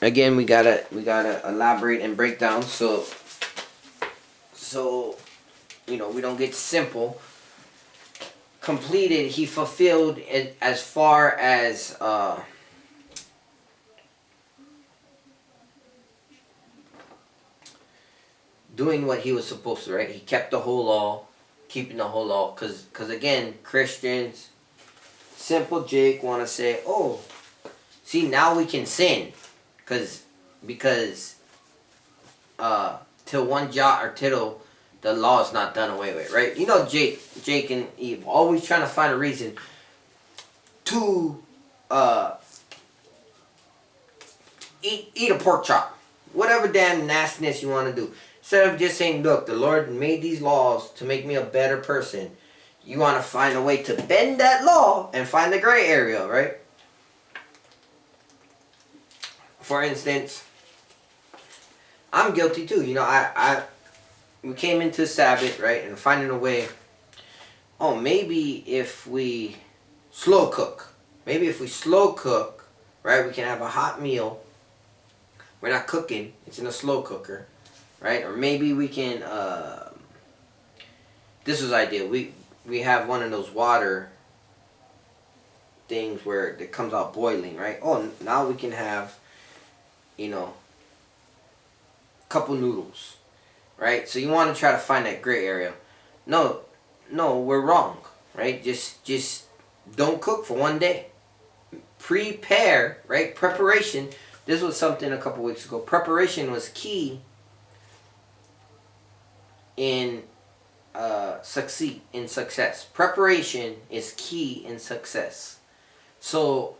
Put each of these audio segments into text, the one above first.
again, we gotta elaborate and break down so we don't get simple. Completed, he fulfilled it as far as doing what he was supposed to, right? He kept the whole law, keeping the whole law, because again, Christians, simple Jake, want to say, oh, see, now we can sin, because till one jot or tittle, the law is not done away with, right? You know, Jake and Eve always trying to find a reason to eat a pork chop, whatever damn nastiness you want to do. Instead of just saying, look, the Lord made these laws to make me a better person, you want to find a way to bend that law and find the gray area, right? For instance, I'm guilty too. You know, we came into Sabbath, right, and finding a way. Oh, maybe if we slow cook. Maybe if we slow cook, right, we can have a hot meal. We're not cooking. It's in a slow cooker, right? Or maybe we can, this was ideal. We have one of those water things where it comes out boiling, right? Oh, now we can have, you know, a couple noodles, right? So you want to try to find that gray area. No, we're wrong, right? Just don't cook for one day. Prepare, right? Preparation. This was something a couple weeks ago. Preparation was key in success. Preparation is key in success. So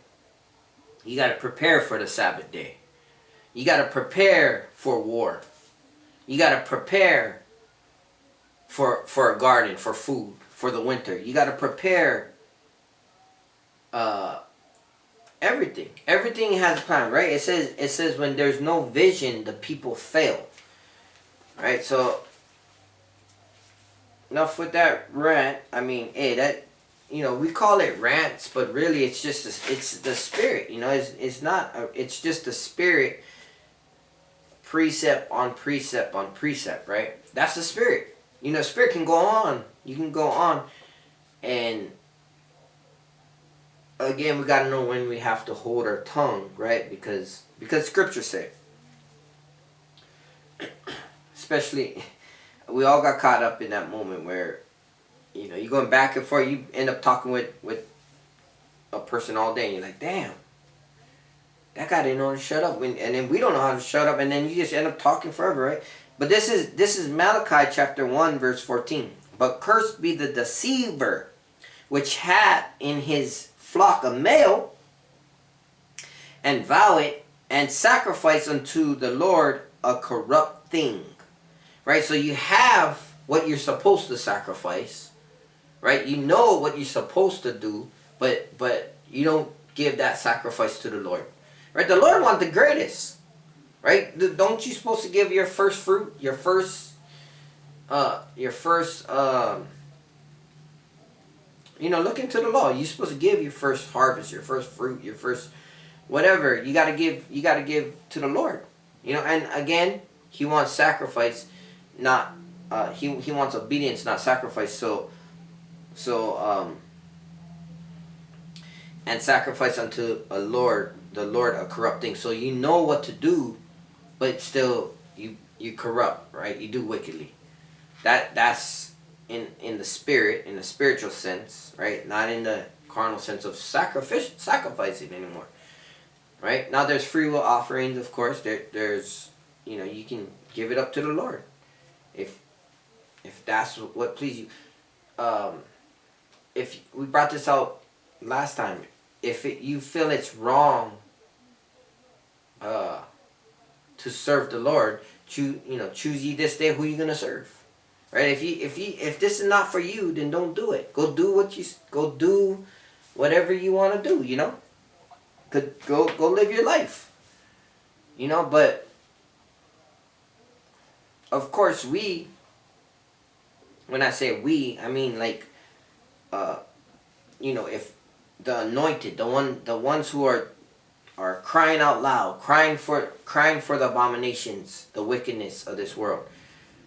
you got to prepare for the Sabbath day. You got to prepare for war. You got to prepare for a garden, for food, for the winter. You got to prepare everything. Everything has a plan, right? It says when there's no vision, the people fail. Right? So enough with that rant. I mean, hey, that, you know, we call it rants, but really it's just it's the spirit. You know, it's not. It's just the spirit. Precept on precept on precept, right? That's the spirit. You know, spirit can go on. You can go on, and again, we gotta know when we have to hold our tongue, right? Because Scripture said, especially, we all got caught up in that moment where, you know, you're going back and forth. You end up talking with a person all day, and you're like, damn, that guy didn't know how to shut up, and then we don't know how to shut up, and then you just end up talking forever, right? But this is Malachi chapter 1 verse 14. But cursed be the deceiver, which had in his flock a male, and vow it, and sacrifice unto the Lord a corrupt thing. Right? So you have what you're supposed to sacrifice, right? You know what you're supposed to do, but you don't give that sacrifice to the Lord. Right? The Lord wants the greatest. Right? Don't you supposed to give your first fruit, your first you know, look into the law. You're supposed to give your first harvest, your first fruit, your first whatever. You gotta give to the Lord. You know, and again, He wants sacrifice, not he wants obedience, not sacrifice. So and sacrifice unto the Lord a corrupt thing. So you know what to do, but still you corrupt, right? You do wickedly. That's in the spirit, in the spiritual sense, right? Not in the carnal sense of sacrificing anymore, right? Now there's free will offerings, of course. There's, you know, you can give it up to the Lord if that's what pleases you. If we brought this out last time, if you feel it's wrong to serve the Lord, choose ye this day who you're gonna serve. Right? If this is not for you, then don't do it. Go do whatever you want to do. You know, go live your life. You know, but of course when I say we, I mean like, you know, if the anointed, the ones who are are crying out loud, crying for the abominations, the wickedness of this world,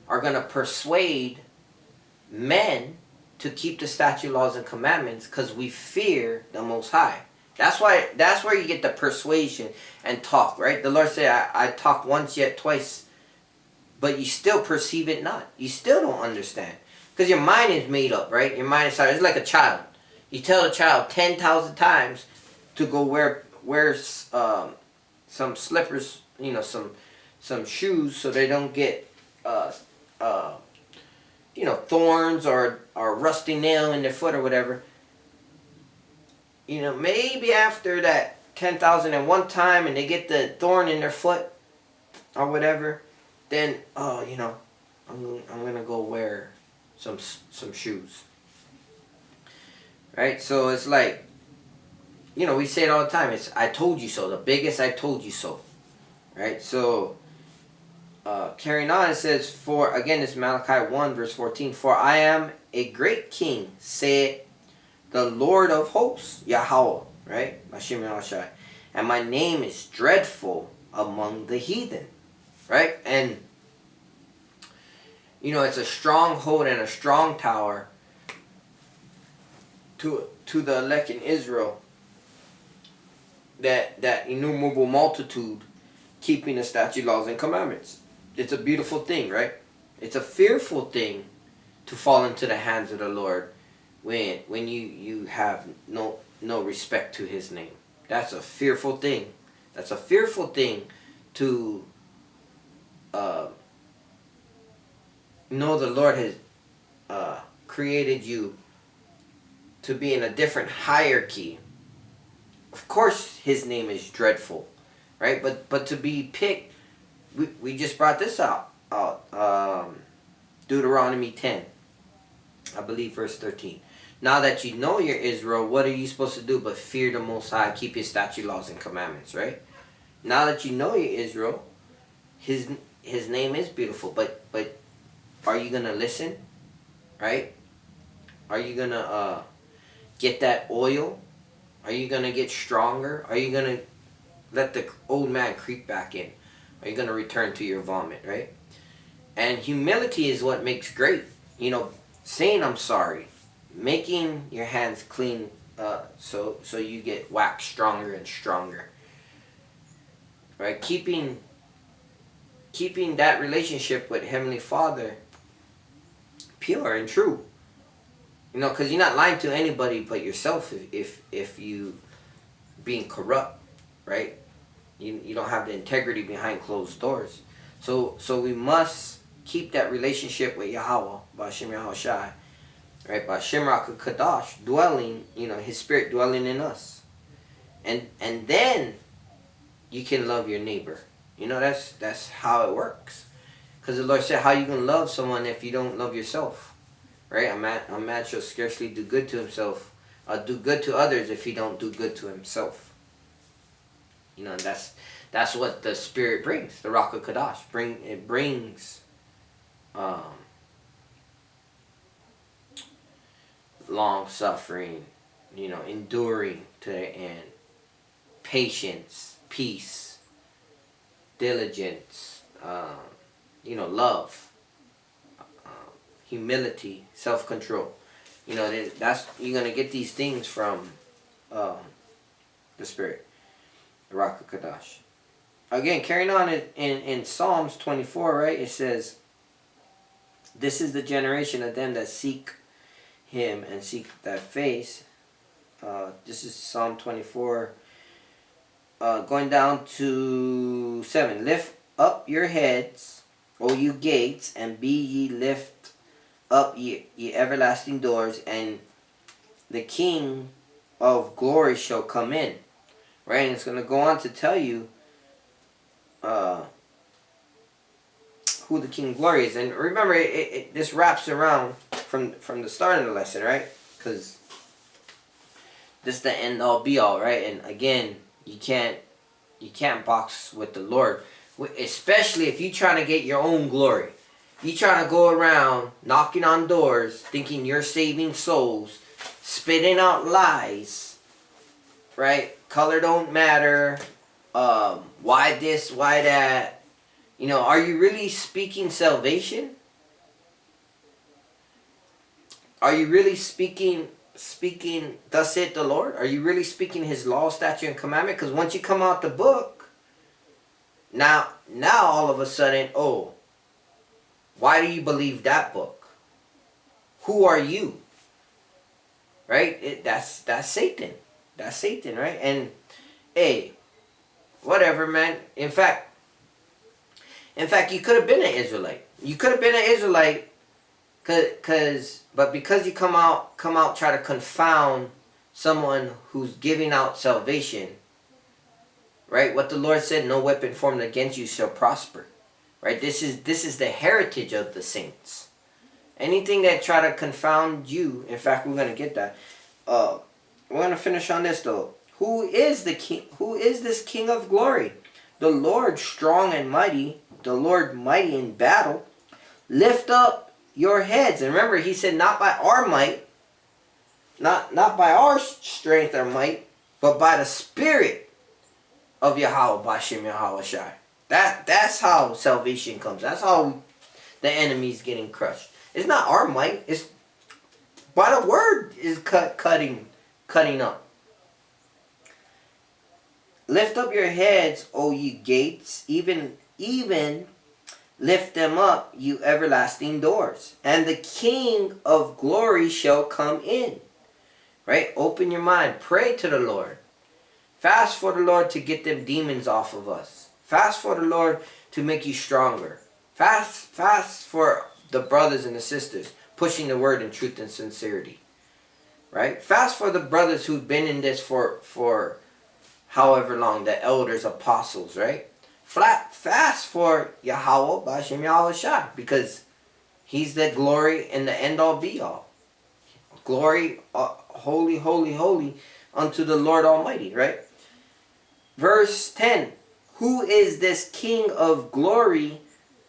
are going to persuade men to keep the statute, laws, and commandments because we fear the Most High. That's where you get the persuasion and talk, right? The Lord said, I talk once yet twice, but you still perceive it not. You still don't understand. Because your mind is made up, right? Your mind is started. It's like a child. You tell a child 10,000 times to go wear some slippers, some shoes so they don't get thorns or rusty nail in their foot or whatever. Maybe after that 10,001 time and they get the thorn in their foot or whatever, then I'm gonna go wear some shoes. Right? So it's like, we say it all the time. It's I told you so. The biggest I told you so. Right? So carrying on, it says, again, it's Malachi 1 verse 14. For I am a great king, saith the Lord of hosts, Yahweh, right? And my name is dreadful among the heathen, right? And, it's a stronghold and a strong tower to the elect in Israel, that innumerable multitude keeping the statute, laws, and commandments. It's a beautiful thing, right? It's a fearful thing to fall into the hands of the Lord when you have no respect to His name. That's a fearful thing. That's a fearful thing to know the Lord has created you to be in a different hierarchy. Of course, His name is dreadful, right? But to be picked, we just brought this out. Deuteronomy 10, I believe, verse 13. Now that you know you're Israel, what are you supposed to do but fear the Most High, keep His statute, laws, and commandments, right? Now that you know you're Israel, His name is beautiful, but are you gonna listen, right? Are you gonna get that oil? Are you gonna get stronger? Are you gonna let the old man creep back in? Are you gonna return to your vomit, right? And humility is what makes great. Saying I'm sorry, making your hands clean, so you get waxed stronger and stronger, right? Keeping that relationship with Heavenly Father pure and true. Because you're not lying to anybody but yourself if you being corrupt, right? You don't have the integrity behind closed doors. So we must keep that relationship with Yahweh, B'Hashem Yahushai, right? B'Hashem Kadash, dwelling, His Spirit dwelling in us. And then you can love your neighbor. That's how it works. Because the Lord said, how you going to love someone if you don't love yourself? Right? A man shall scarcely do good to himself, do good to others if he don't do good to himself. That's what the Spirit brings. The Ruach HaKodesh. It brings long suffering, enduring to the end, patience, peace, diligence, love, humility, self-control. That's you're gonna get these things from the Spirit, the Ruach HaKodesh. Again, carrying on in Psalms 24, right? It says, "This is the generation of them that seek Him and seek that face." This is Psalm 24, going down to 7. "Lift up your heads, O you gates, and be ye lift up ye everlasting doors, and the King of glory shall come in." Right? And it's going to go on to tell you who the King of glory is. And remember, this wraps around from the start of the lesson, right? Because this is the end all be all, right? And again, you can't box with the Lord, especially if you're trying to get your own glory. You trying to go around knocking on doors, thinking you're saving souls, spitting out lies, right? Color don't matter, why this, why that. You know, are you really speaking salvation? Are you really speaking thus saith the Lord? Are you really speaking his law, statute, and commandment? Because once you come out the book, now all of a sudden, oh, why do you believe that book? Who are you? Right? That's Satan. That's Satan, right? And hey, whatever, man. In fact, you could have been an Israelite. You could have been an Israelite, but because you come out try to confound someone who's giving out salvation, right? What the Lord said, no weapon formed against you shall prosper, right? This is the heritage of the saints. Anything that try to confound you, in fact, we're going to get that. We're going to finish on this, though. Who is the king? Who is this King of glory? The Lord strong and mighty, the Lord mighty in battle. Lift up your heads. And remember, he said, not by our might, not by our strength or might, but by the Spirit of Yahweh, Bashem Yahweh Shai. That's how salvation comes. That's how the enemy's getting crushed. It's not our might. It's by the word is cutting up. Lift up your heads, O ye gates, even lift them up, you everlasting doors, and the King of glory shall come in. Right? Open your mind. Pray to the Lord. Fast for the Lord to get them demons off of us. Fast for the Lord to make you stronger. Fast for the brothers and the sisters pushing the word in truth and sincerity. Right? Fast for the brothers who've been in this for however long, the elders, apostles, right? Fast for Yahweh, Bashem Yahweh Shai, because he's the glory and the end all be all. Glory, holy, holy, holy unto the Lord Almighty, right? Verse 10, who is this King of glory,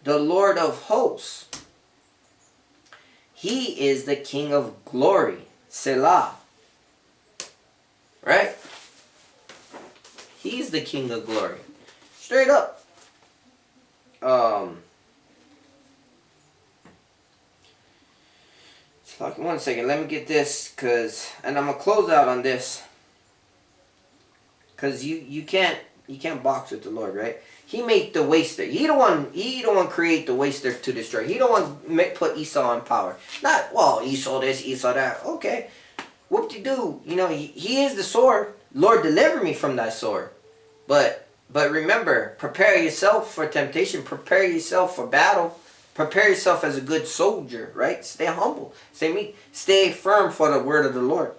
the Lord of hosts? He is the King of glory, Selah. Right? He's the King of glory. Straight up. One second, let me get this, and I'm gonna close out on this, cause you can't box with the Lord, right? He made the waster. He don't want create the waster to destroy. He don't want put Esau in power. Not, well, Esau this, Esau that. Okay, whoop-de-doo. You know, he is the sword. Lord, deliver me from thy sword. But remember, prepare yourself for temptation. Prepare yourself for battle. Prepare yourself as a good soldier, right? Stay humble. Stay meek. Stay firm for the word of the Lord.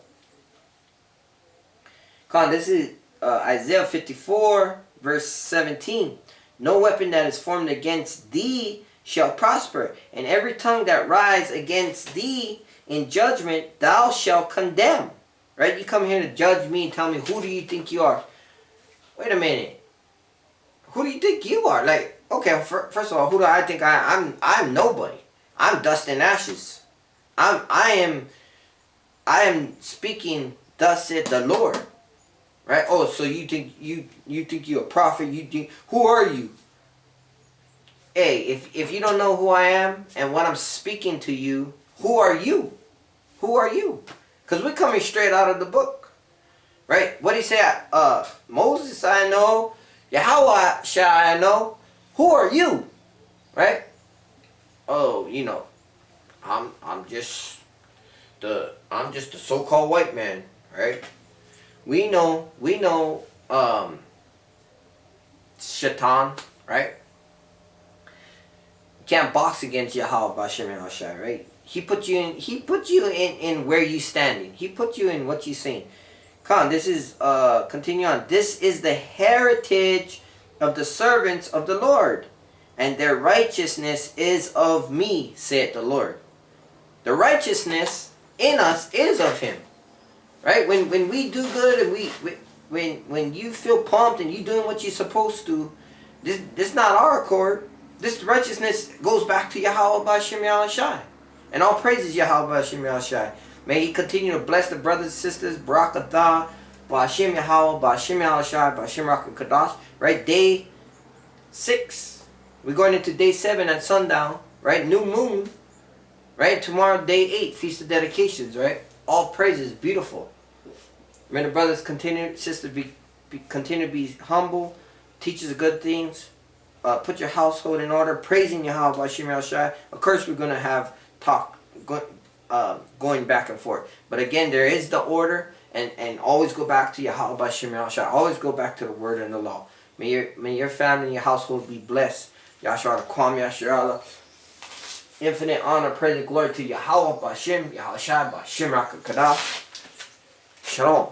Come on, this is Isaiah 54, verse 17. No weapon that is formed against thee shall prosper, and every tongue that rise against thee in judgment thou shalt condemn. Right? You come here to judge me and tell me, who do you think you are? Wait a minute. Who do you think you are? Like, okay, first of all, who do I think I am? I'm nobody. I'm dust and ashes. I am speaking thus saith the Lord. Right? Oh, so you think you're a prophet? You think, who are you? Hey, if you don't know who I am and what I'm speaking to you, who are you? Who are you? Because we're coming straight out of the book. Right? What did he say? Moses I know. Yahweh shall I know. Who are you? Right? Oh, you know, I'm just the so-called white man, right? We know Shaitan, right? You can't box against Yahweh Bashem Yahushai, right? He put you in where you standing. He put you in what you saying. Come on, this is continue on. This is the heritage of the servants of the Lord, and their righteousness is of me, saith the Lord. The righteousness in us is of him. Right? When we do good and when you feel pumped and you doing what you're supposed to, this not our accord. This righteousness goes back to Yahweh Bashem Yahushai. And all praises Yahweh Bashem Yahushai. May he continue to bless the brothers and sisters, Barakatah, Ba'ashim Yahweh, Ba'ashim Yahushai, Ba'ashim Rakakadash. Right? Day 6. We're going into day 7 at sundown. Right? New moon. Right? Tomorrow, day 8. Feast of Dedications. Right? All praises. Beautiful. Remember, brothers, sisters, continue to be humble. Teach us good things. Put your household in order. Praising Yahweh Ba'ashim Yahushai. Of course, we're going to have talk going back and forth. But again, there is the order. And always go back to Yahweh Ba'ashim Yahushai. Always go back to the word and the law. May your family and your household be blessed. Yahshua Kwam Yahshua. Infinite honor, praise, and glory to Yahweh Ba'ashim Yahushai Ba'ashim Rakakadash. Shalom.